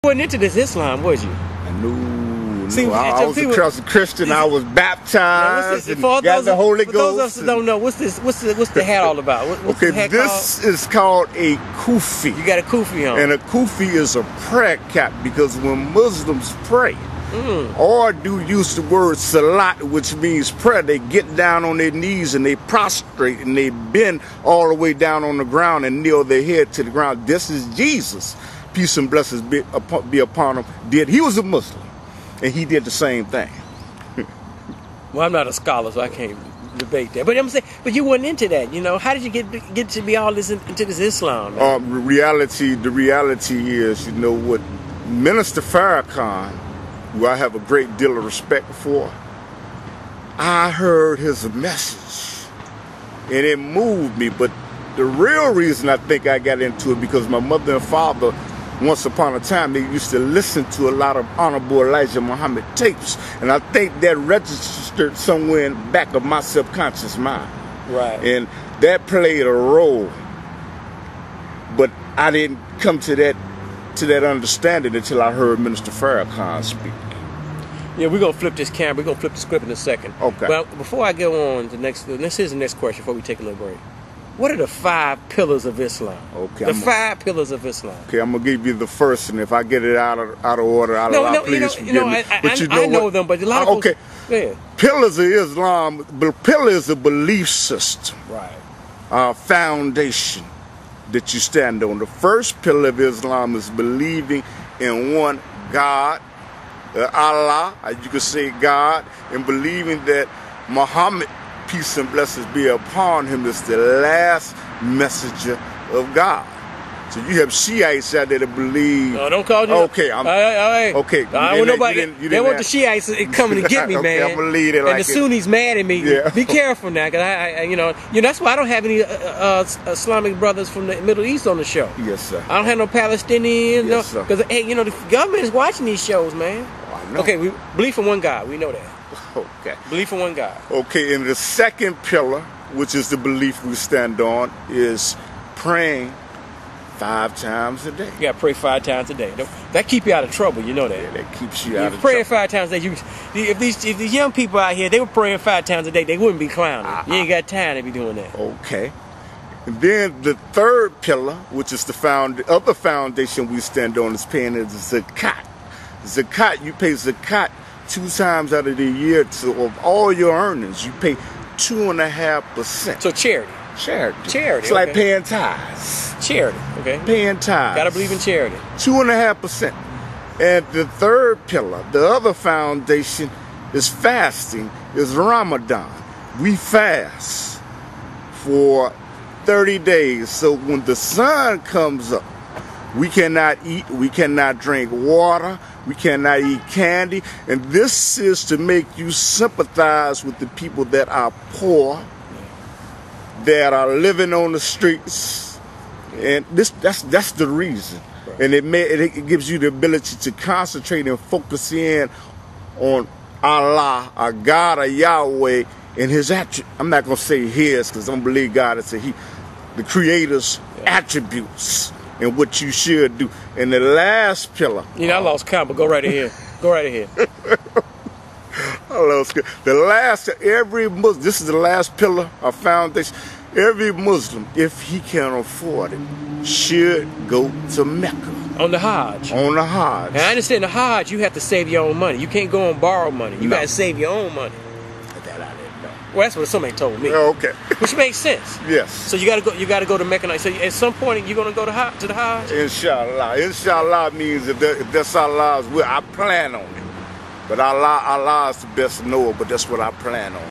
wasn't into this Islam, was you? No, See, I was a Christian. I was baptized and got the Holy Ghost. For those of us that don't know, what's the hat all about? What's okay, the hat this called? is called a kufi. You got a kufi on. And a kufi is a prayer cap because when Muslims pray or do use the word salat, which means prayer, they get down on their knees and they prostrate and they bend all the way down on the ground and kneel their head to the ground. This is Jesus. Peace and blessings be upon him. He was a Muslim, and he did the same thing. Well, I'm not a scholar, so I can't debate that. But I'm saying, but you weren't into that, you know. How did you get to be all this into this Islam? The reality is, you know what, Minister Farrakhan, who I have a great deal of respect for, I heard his message, and it moved me. But the real reason I think I got into it because my mother and father, once upon a time, they used to listen to a lot of Honorable Elijah Muhammad tapes, and I think that registered somewhere in the back of my subconscious mind. Right. And that played a role, but I didn't come to that understanding until I heard Minister Farrakhan speak. Yeah, we're gonna flip this camera. We're gonna flip the script in a second. Okay. Well, before I go on to this is the next question before we take a little break. What are the 5 pillars of Islam? Okay. The 5 pillars of Islam. Okay, I'm gonna give you the first, and if I get it out of order, please forgive me. I know them, but a lot of folks, okay. Yeah. Pillars of Islam. The pillar is a belief system. Right. Foundation that you stand on. The first pillar of Islam is believing in one God, Allah, you could say God, and believing that Muhammad, peace and blessings be upon him, is the last messenger of God. So you have Shiites out there that believe. No, don't call you. Okay, all right. Okay. I want nobody. They want the Shiites coming to get me, okay, man. I'm gonna lead it like and the Sunnis mad at me. Yeah. Be careful now, cause that's why I don't have any Islamic brothers from the Middle East on the show. Yes, sir. I don't have no Palestinians. Yes, sir. Because hey, the government is watching these shows, man. Oh, I know. Okay, we believe in one God. We know that. Okay. Belief in one God. Okay, and the second pillar, which is the belief we stand on, is praying 5 times a day. You gotta pray 5 times a day. That keep you out of trouble, you know that. Yeah, that keeps you out of trouble. Praying 5 times a day. If these young people out here, they were praying 5 times a day, they wouldn't be clowning. You ain't got time to be doing that. Okay. And then the third pillar, which is the other foundation we stand on, is paying the zakat. Zakat, you pay zakat 2 times out of the year of all your earnings. You pay 2.5%. So charity. Charity. It's like paying tithes. Charity, okay. Paying tithes. Gotta believe in charity. 2.5%. And the third pillar, the other foundation, is fasting, is Ramadan. We fast for 30 days. So when the sun comes up, we cannot eat, we cannot drink water, we cannot eat candy. And this is to make you sympathize with the people that are poor, that are living on the streets. And that's the reason. Right. And it gives you the ability to concentrate and focus in on Allah, our God, our Yahweh, and his attributes. I'm not going to say his, because I don't believe God is the creator's attributes and what you should do. And the last pillar. I lost count, but go right ahead. Go right ahead. The last, every Muslim, this is the last pillar of foundation. Every Muslim, if he can afford it, should go to Mecca. On the Hajj. On the Hajj. And I understand the Hajj, you have to save your own money. You can't go and borrow money. You got to save your own money. That I didn't know. Well, that's what somebody told me. Okay. Which makes sense. Yes. So you got to go to Mecca. So at some point you're going to go to the Hajj? Inshallah. Inshallah means if that's Allah's will, I plan on it. But Allah is the best knower, but that's what I plan on.